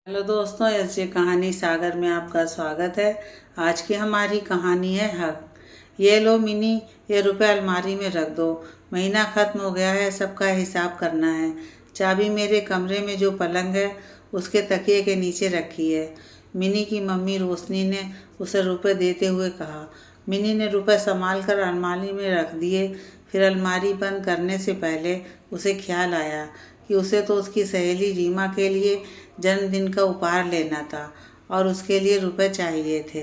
Hello दोस्तों, SJ कहानी सागर में आपका स्वागत है। आज की हमारी कहानी है हक। ये लो मिनी, ये रुपए अलमारी में रख दो। महीना ख़त्म हो गया है, सबका हिसाब करना है। चाबी मेरे कमरे में जो पलंग है उसके तकिए के नीचे रखी है। मिनी की मम्मी रोशनी ने उसे रुपए देते हुए कहा। मिनी ने रुपए संभाल कर अलमारी में रख दिए। फिर अलमारी बंद करने से पहले उसे ख्याल आया कि उसे तो उसकी सहेली रीमा के लिए जन्मदिन का उपहार लेना था और उसके लिए रुपए चाहिए थे।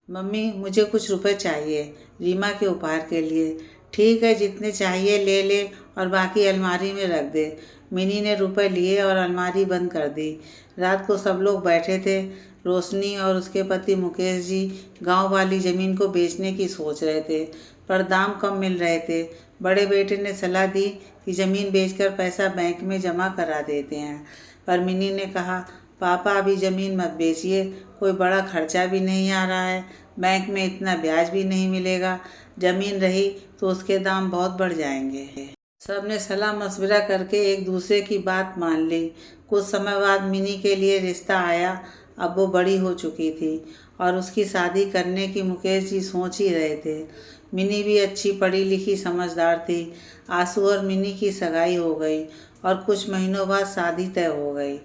मम्मी, मुझे कुछ रुपए चाहिए रीमा के उपहार के लिए। ठीक है, जितने चाहिए ले ले और बाकी अलमारी में रख दे। मिनी ने रुपए लिए और अलमारी बंद कर दी। रात को सब लोग बैठे थे। रोशनी और उसके पति मुकेश जी गांव वाली ज़मीन को बेचने की सोच रहे थे, पर दाम कम मिल रहे थे। बड़े बेटे ने सलाह दी कि ज़मीन बेचकर पैसा बैंक में जमा करा देते हैं, पर मिनी ने कहा, पापा अभी ज़मीन मत बेचिए, कोई बड़ा खर्चा भी नहीं आ रहा है, बैंक में इतना ब्याज भी नहीं मिलेगा। ज़मीन रही तो उसके दाम बहुत बढ़ जाएंगे। सब ने सलाह मशविरा करके एक दूसरे की बात मान ली। कुछ समय बाद मिनी के लिए रिश्ता आया। अब वो बड़ी हो चुकी थी और उसकी शादी करने की मुकेश जी सोच ही रहे थे। मिनी भी अच्छी पढ़ी लिखी समझदार थी। आंसू और मिनी की सगाई हो गई और कुछ महीनों बाद शादी तय हो गई।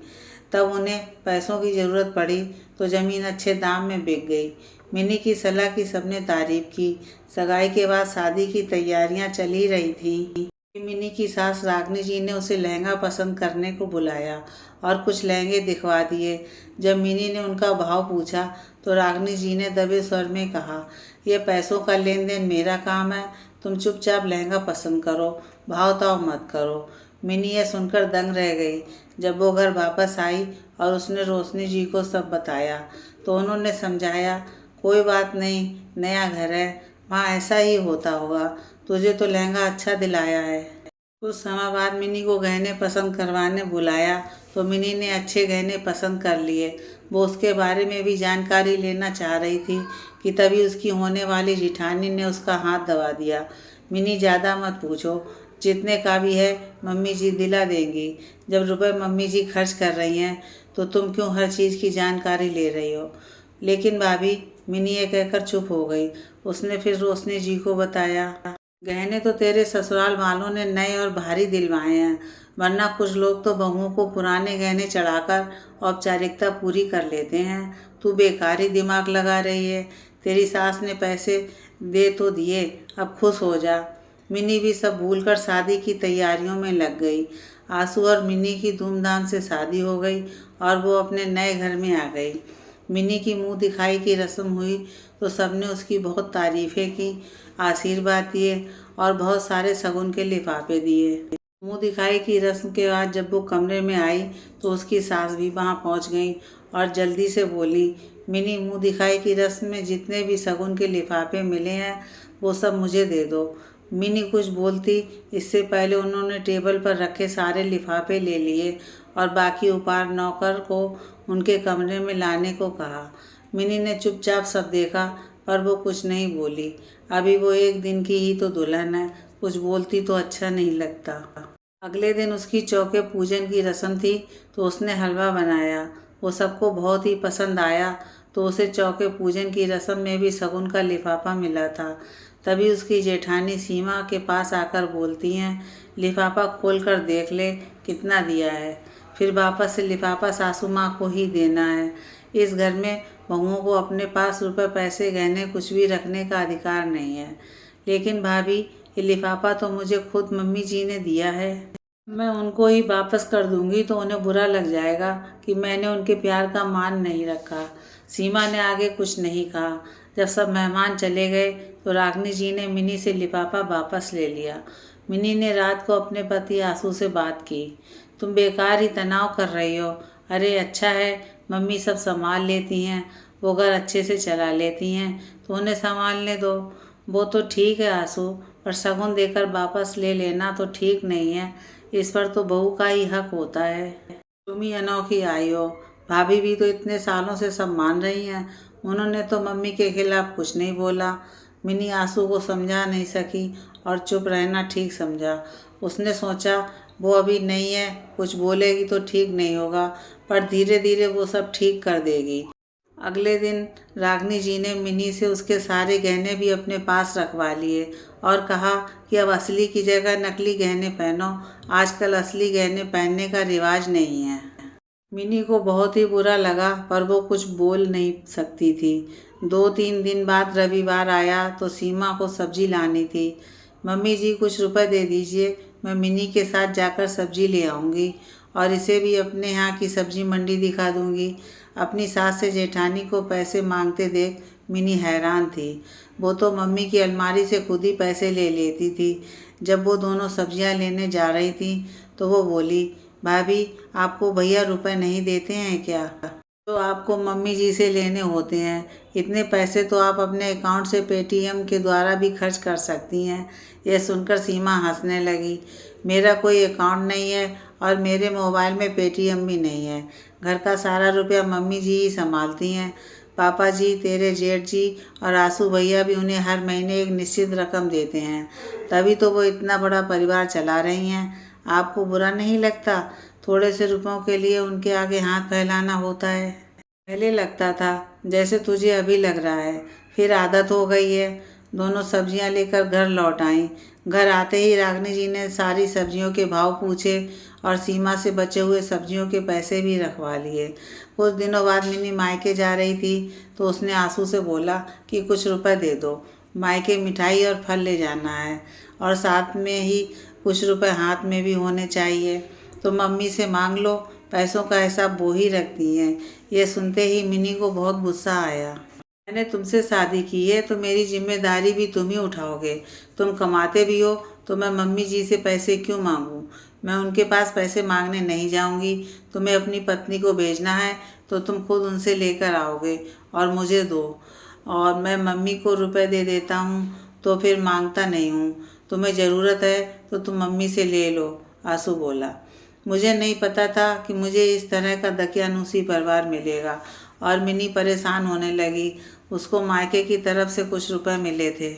तब उन्हें पैसों की ज़रूरत पड़ी तो ज़मीन अच्छे दाम में बिक गई। मिनी की सलाह की सबने तारीफ की। सगाई के बाद शादी की तैयारियां चल ही रही थी। मिनी की सास रागनी जी ने उसे लहंगा पसंद करने को बुलाया और कुछ लहंगे दिखवा दिए। जब मिनी ने उनका भाव पूछा तो रागनी जी ने दबे स्वर में कहा, यह पैसों का लेन देन मेरा काम है, तुम चुपचाप लहंगा पसंद करो, भाव ताव मत करो। मिनी यह सुनकर दंग रह गई। जब वो घर वापस आई और उसने रोशनी जी को सब बताया तो उन्होंने समझाया, कोई बात नहीं, नया घर है, वहाँ ऐसा ही होता होगा, तुझे तो लहंगा अच्छा दिलाया है। कुछ समय बाद मिनी को गहने पसंद करवाने बुलाया तो मिनी ने अच्छे गहने पसंद कर लिए। वो उसके बारे में भी जानकारी लेना चाह रही थी कि तभी उसकी होने वाली जिठानी ने उसका हाथ दबा दिया। मिनी, ज़्यादा मत पूछो, जितने का भी है मम्मी जी दिला देंगी। जब रुपए मम्मी जी खर्च कर रही हैं तो तुम क्यों हर चीज़ की जानकारी ले रही हो। लेकिन भाभी, मिनी ये कहकर चुप हो गई। उसने फिर रोशनी जी को बताया, गहने तो तेरे ससुराल वालों ने नए और भारी दिलवाए हैं, वरना कुछ लोग तो बहुओं को पुराने गहने चढ़ाकर औपचारिकता पूरी कर लेते हैं। तू बेकार ही दिमाग लगा रही है। तेरी सास ने पैसे दे तो दिए, अब खुश हो जा। मिनी भी सब भूलकर शादी की तैयारियों में लग गई। आंसू और मिनी की धूमधाम से शादी हो गई और वो अपने नए घर में आ गई। मिनी की मुंह दिखाई की रस्म हुई तो सबने उसकी बहुत तारीफ़ें की, आशीर्वाद दिए और बहुत सारे शगुन के लिफाफे दिए। मुंह दिखाई की रस्म के बाद जब वो कमरे में आई तो उसकी सास भी वहाँ पहुँच गई और जल्दी से बोली, मिनी, मुंह दिखाई की रस्म में जितने भी शगुन के लिफाफे मिले हैं वो सब मुझे दे दो। मिनी कुछ बोलती इससे पहले उन्होंने टेबल पर रखे सारे लिफाफे ले लिए और बाकी उपहार नौकर को उनके कमरे में लाने को कहा। मिनी ने चुपचाप सब देखा पर वो कुछ नहीं बोली। अभी वो एक दिन की ही तो दुल्हन है, कुछ बोलती तो अच्छा नहीं लगता। अगले दिन उसकी चौके पूजन की रस्म थी तो उसने हलवा बनाया। वो सबको बहुत ही पसंद आया तो उसे चौके पूजन की रस्म में भी शगुन का लिफाफा मिला था। तभी उसकी जेठानी सीमा के पास आकर बोलती हैं, लिफाफा खोल कर देख ले कितना दिया है, फिर वापस से लिफाफा सासू माँ को ही देना है। इस घर में बहुओं को अपने पास रुपए पैसे गहने कुछ भी रखने का अधिकार नहीं है। लेकिन भाभी, ये लिफाफा तो मुझे खुद मम्मी जी ने दिया है, मैं उनको ही वापस कर दूंगी तो उन्हें बुरा लग जाएगा कि मैंने उनके प्यार का मान नहीं रखा। सीमा ने आगे कुछ नहीं कहा। जब सब मेहमान चले गए तो रागनी जी ने मिनी से लिफाफा वापस ले लिया। मिनी ने रात को अपने पति आंसू से बात की, तुम बेकार ही तनाव कर रही हो। अरे अच्छा है, मम्मी सब संभाल लेती हैं, वो घर अच्छे से चला लेती हैं तो उन्हें संभालने दो। वो तो ठीक है आंसू, पर शगुन देकर वापस ले लेना तो ठीक नहीं है, इस पर तो बहू का ही हक होता है। तुम ही अनोखी आई हो, भाभी भी तो इतने सालों से सब मान रही हैं, उन्होंने तो मम्मी के खिलाफ कुछ नहीं बोला। मिनी आंसू को समझा नहीं सकी और चुप रहना ठीक समझा। उसने सोचा वो अभी नहीं है, कुछ बोलेगी तो ठीक नहीं होगा, पर धीरे धीरे वो सब ठीक कर देगी। अगले दिन रागनी जी ने मिनी से उसके सारे गहने भी अपने पास रखवा लिए और कहा कि अब असली की जगह नकली गहने पहनो, आजकल असली गहने पहनने का रिवाज नहीं है। मिनी को बहुत ही बुरा लगा पर वो कुछ बोल नहीं सकती थी। 2-3 दिन बाद रविवार आया तो सीमा को सब्जी लानी थी। मम्मी जी कुछ रुपए दे दीजिए, मैं मिनी के साथ जाकर सब्जी ले आऊँगी और इसे भी अपने यहाँ की सब्जी मंडी दिखा दूँगी। अपनी सास से जेठानी को पैसे मांगते देख मिनी हैरान थी। वो तो मम्मी की अलमारी से खुद ही पैसे ले लेती थी। जब वो दोनों सब्जियां लेने जा रही थी तो वो बोली, भाभी आपको भैया रुपए नहीं देते हैं क्या? तो आपको मम्मी जी से लेने होते हैं। इतने पैसे तो आप अपने अकाउंट से पेटीएम के द्वारा भी खर्च कर सकती हैं। यह सुनकर सीमा हंसने लगी। मेरा कोई अकाउंट नहीं है और मेरे मोबाइल में पेटीएम भी नहीं है। घर का सारा रुपया मम्मी जी ही संभालती हैं। पापा जी, तेरे जेठ जी और आंसू भैया भी उन्हें हर महीने एक निश्चित रकम देते हैं, तभी तो वो इतना बड़ा परिवार चला रही हैं। आपको बुरा नहीं लगता? थोड़े से रुपयों के लिए उनके आगे हाथ फैलाना होता है। पहले लगता था जैसे तुझे अभी लग रहा है, फिर आदत हो गई है। दोनों सब्जियां लेकर घर लौट आईं। घर आते ही रागनी जी ने सारी सब्जियों के भाव पूछे और सीमा से बचे हुए सब्जियों के पैसे भी रखवा लिए। कुछ दिनों बाद मिनी मायके जा रही थी तो उसने आंसू से बोला कि कुछ रुपए दे दो, मायके मिठाई और फल ले जाना है और साथ में ही कुछ रुपए हाथ में भी होने चाहिए। तो मम्मी से मांग लो, पैसों का हिसाब वो ही रखती हैं। ये सुनते ही मिनी को बहुत गुस्सा आया। मैंने तुमसे शादी की है तो मेरी जिम्मेदारी भी तुम ही उठाओगे। तुम कमाते भी हो तो मैं मम्मी जी से पैसे क्यों मांगूं? मैं उनके पास पैसे मांगने नहीं जाऊंगी। तुम्हें अपनी पत्नी को भेजना है तो तुम खुद उनसे लेकर आओगे और मुझे दो, और मैं मम्मी को रुपए दे देता हूँ तो फिर मांगता नहीं हूँ। तुम्हें ज़रूरत है तो तुम मम्मी से ले लो, आंसू बोला। मुझे नहीं पता था कि मुझे इस तरह का दकियानूसी परिवार मिलेगा और मिनी परेशान होने लगी। उसको मायके की तरफ से कुछ रुपए मिले थे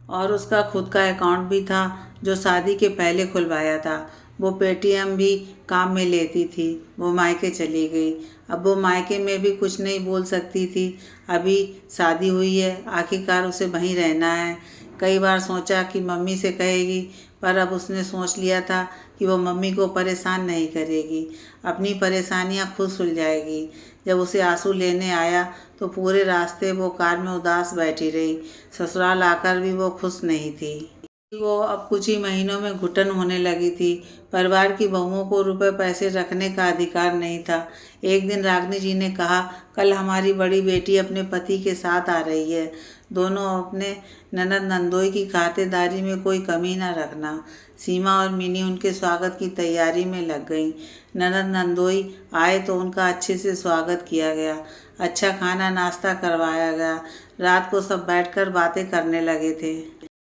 और उसका खुद का अकाउंट भी था जो शादी के पहले खुलवाया था। वो पेटीएम भी काम में लेती थी। वो मायके चली गई। अब वो मायके में भी कुछ नहीं बोल सकती थी। अभी शादी हुई है, आखिरकार उसे वहीं रहना है। कई बार सोचा कि मम्मी से कहेगी, पर अब उसने सोच लिया था कि वो मम्मी को परेशान नहीं करेगी, अपनी परेशानियां खुद सुलझाएगी। जब उसे आंसू लेने आया तो पूरे रास्ते वो कार में उदास बैठी रही। ससुराल आकर भी वो खुश नहीं थी। वो अब कुछ ही महीनों में घुटन होने लगी थी। परिवार की बहुओं को रुपए पैसे रखने का अधिकार नहीं था। एक दिन रागनी जी ने कहा, कल हमारी बड़ी बेटी अपने पति के साथ आ रही है। दोनों अपने ननद नंदोई की खातिरदारी में कोई कमी न रखना। सीमा और मिनी उनके स्वागत की तैयारी में लग गईं। ननद नंदोई आए तो उनका अच्छे से स्वागत किया गया। अच्छा खाना नाश्ता करवाया गया। रात को सब बैठकर बातें करने लगे थे।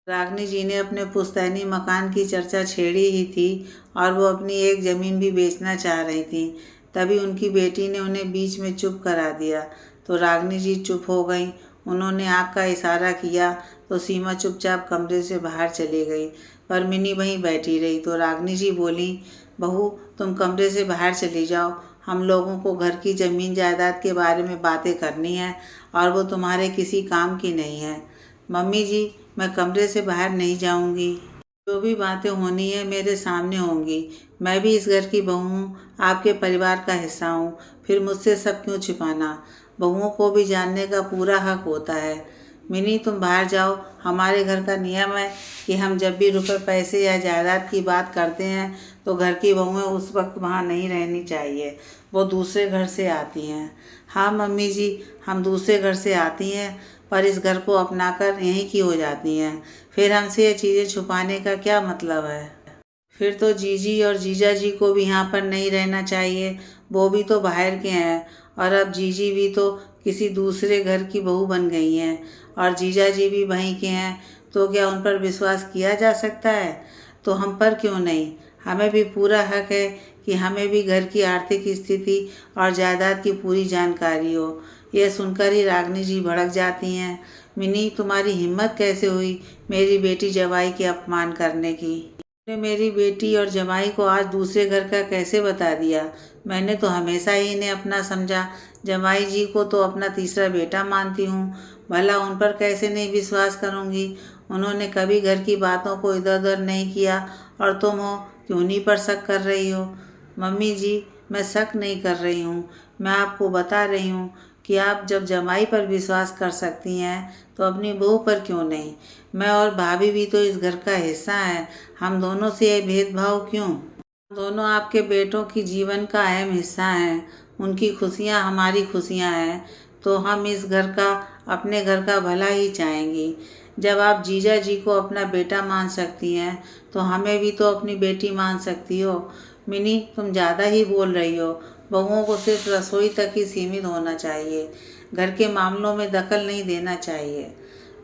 रागनी जी ने अपने पुश्तैनी मकान की चर्चा छेड़ी ही थी और वो अपनी एक ज़मीन भी बेचना चाह रही थी। तभी उनकी बेटी ने उन्हें बीच में चुप करा दिया तो रागनी जी चुप हो गईं। उन्होंने आँख का इशारा किया तो सीमा चुपचाप कमरे से बाहर चली गई, पर मिनी वहीं बैठी रही। तो रागनी जी बोली, बहू तुम कमरे से बाहर चली जाओ, हम लोगों को घर की ज़मीन जायदाद के बारे में बातें करनी है और वो तुम्हारे किसी काम की नहीं है। मम्मी जी, मैं कमरे से बाहर नहीं जाऊंगी। जो भी बातें होनी है मेरे सामने होंगी। मैं भी इस घर की बहू हूँ, आपके परिवार का हिस्सा हूँ, फिर मुझसे सब क्यों छिपाना? बहुओं को भी जानने का पूरा हक होता है। मिनी तुम बाहर जाओ। हमारे घर का नियम है कि हम जब भी रुपए पैसे या जायदाद की बात करते हैं तो घर की बहुएं उस वक्त वहाँ नहीं रहनी चाहिए, वो दूसरे घर से आती हैं। हाँ मम्मी जी, हम दूसरे घर से आती हैं पर इस घर को अपनाकर यहीं की हो जाती हैं। फिर हमसे ये चीज़ें छुपाने का क्या मतलब है? फिर तो जीजी और जीजा जी को भी यहाँ पर नहीं रहना चाहिए, वो भी तो बाहर के हैं और अब जीजी भी तो किसी दूसरे घर की बहू बन गई हैं और जीजा जी भी वहीं के हैं, तो क्या उन पर विश्वास किया जा सकता है? तो हम पर क्यों नहीं? हमें भी पूरा हक है कि हमें भी घर की आर्थिक स्थिति और जायदाद की पूरी जानकारी हो। यह सुनकर ही रागनी जी भड़क जाती हैं। मिनी तुम्हारी हिम्मत कैसे हुई मेरी बेटी जवाई के अपमान करने की? मेरी बेटी और जमाई को आज दूसरे घर का कैसे बता दिया। मैंने तो हमेशा ही इन्हें अपना समझा। जमाई जी को तो अपना तीसरा बेटा मानती हूँ, भला उन पर कैसे नहीं विश्वास करूँगी। उन्होंने कभी घर की बातों को इधर उधर नहीं किया और तुम हो कि उन्हीं पर शक कर रही हो। मम्मी जी, मैं शक नहीं कर रही हूँ, मैं आपको बता रही हूँ कि आप जब जमाई पर विश्वास कर सकती हैं तो अपनी बहू पर क्यों नहीं। मैं और भाभी भी तो इस घर का हिस्सा हैं, हम दोनों से ये भेदभाव क्यों। दोनों आपके बेटों की जीवन का अहम हिस्सा हैं, उनकी खुशियाँ हमारी खुशियाँ हैं, तो हम इस घर का, अपने घर का भला ही चाहेंगी। जब आप जीजा जी को अपना बेटा मान सकती हैं तो हमें भी तो अपनी बेटी मान सकती हो। मिनी, तुम ज़्यादा ही बोल रही हो। बहुओं को सिर्फ रसोई तक ही सीमित होना चाहिए, घर के मामलों में दखल नहीं देना चाहिए।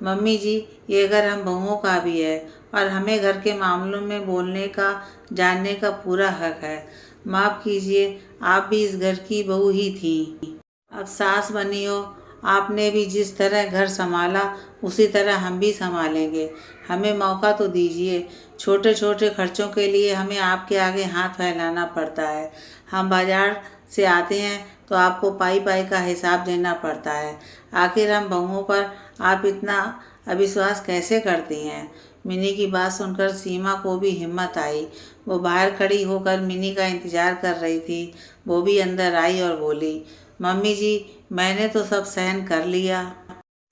मम्मी जी, ये घर हम बहुओं का भी है और हमें घर के मामलों में बोलने का, जानने का पूरा हक है। माफ़ कीजिए, आप भी इस घर की बहू ही थी, अब सास बनी हो। आपने भी जिस तरह घर संभाला उसी तरह हम भी संभालेंगे। हमें मौका तो दीजिए। छोटे छोटे खर्चों के लिए हमें आपके आगे हाथ फैलाना पड़ता है। हम बाजार से आते हैं तो आपको पाई पाई का हिसाब देना पड़ता है। आखिर हम बहुओं पर आप इतना अविश्वास कैसे करती हैं। मिनी की बात सुनकर सीमा को भी हिम्मत आई। वो बाहर खड़ी होकर मिनी का इंतजार कर रही थी। वो भी अंदर आई और बोली, मम्मी जी, मैंने तो सब सहन कर लिया।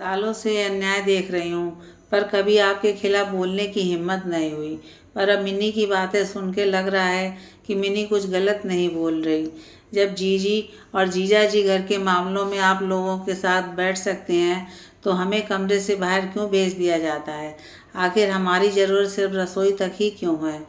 सालों से अन्याय देख रही हूँ, पर कभी आपके खिलाफ बोलने की हिम्मत नहीं हुई। पर अब मिनी की बातें सुन के लग रहा है कि मिनी कुछ गलत नहीं बोल रही। जब जीजी और जीजा जी घर के मामलों में आप लोगों के साथ बैठ सकते हैं तो हमें कमरे से बाहर क्यों भेज दिया जाता है। आखिर हमारी ज़रूरत सिर्फ रसोई तक ही क्यों है।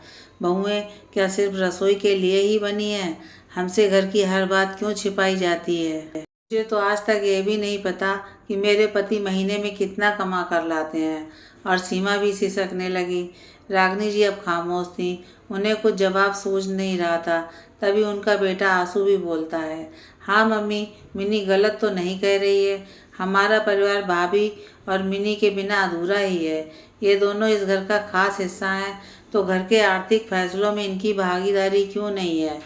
बहुएं क्या सिर्फ रसोई के लिए ही बनी हैं। हमसे घर की हर बात क्यों छिपाई जाती है। मुझे तो आज तक ये भी नहीं पता कि मेरे पति महीने में कितना कमा कर लाते हैं। और सीमा भी सिसकने लगी। रागनी जी अब खामोश थी, उन्हें कुछ जवाब सूझ नहीं रहा था। तभी उनका बेटा आंसू भी बोलता है, हाँ मम्मी, मिनी गलत तो नहीं कह रही है। हमारा परिवार भाभी और मिनी के बिना अधूरा ही है। ये दोनों इस घर का खास हिस्सा हैं, तो घर के आर्थिक फैसलों में इनकी भागीदारी क्यों नहीं है।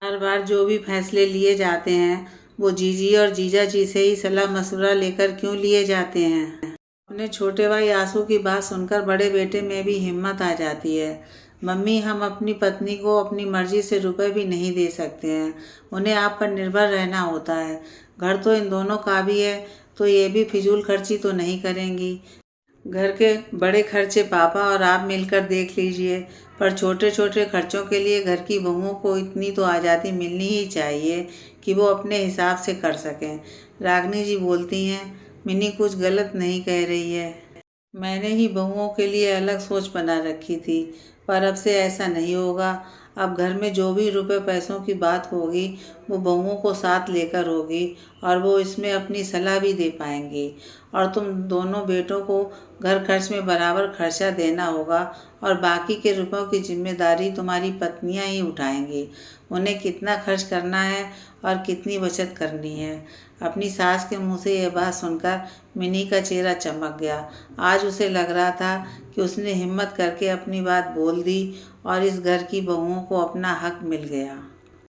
हर बार जो भी फैसले लिए जाते हैं वो जीजी और जीजा जी से ही सलाह मशवरा लेकर क्यों लिए जाते हैं। अपने छोटे भाई आंसू की बात सुनकर बड़े बेटे में भी हिम्मत आ जाती है। मम्मी, हम अपनी पत्नी को अपनी मर्जी से रुपए भी नहीं दे सकते हैं, उन्हें आप पर निर्भर रहना होता है। घर तो इन दोनों का भी है, तो ये भी फिजूल खर्ची तो नहीं करेंगी। घर के बड़े खर्चे पापा और आप मिलकर देख लीजिए, पर छोटे छोटे खर्चों के लिए घर की बहुओं को इतनी तो आज़ादी मिलनी ही चाहिए कि वो अपने हिसाब से कर सकें। रागनी जी बोलती हैं, मिनी कुछ गलत नहीं कह रही है। मैंने ही बहुओं के लिए अलग सोच बना रखी थी, पर अब से ऐसा नहीं होगा। अब घर में जो भी रुपए पैसों की बात होगी वो बहुओं को साथ लेकर होगी और वो इसमें अपनी सलाह भी दे पाएंगी। और तुम दोनों बेटों को घर खर्च में बराबर खर्चा देना होगा और बाकी के रुपयों की जिम्मेदारी तुम्हारी पत्नियां ही उठाएंगी। उन्हें कितना खर्च करना है और कितनी बचत करनी है। अपनी सास के मुंह से यह बात सुनकर मिनी का चेहरा चमक गया। आज उसे लग रहा था कि उसने हिम्मत करके अपनी बात बोल दी और इस घर की बहुओं को अपना हक मिल गया।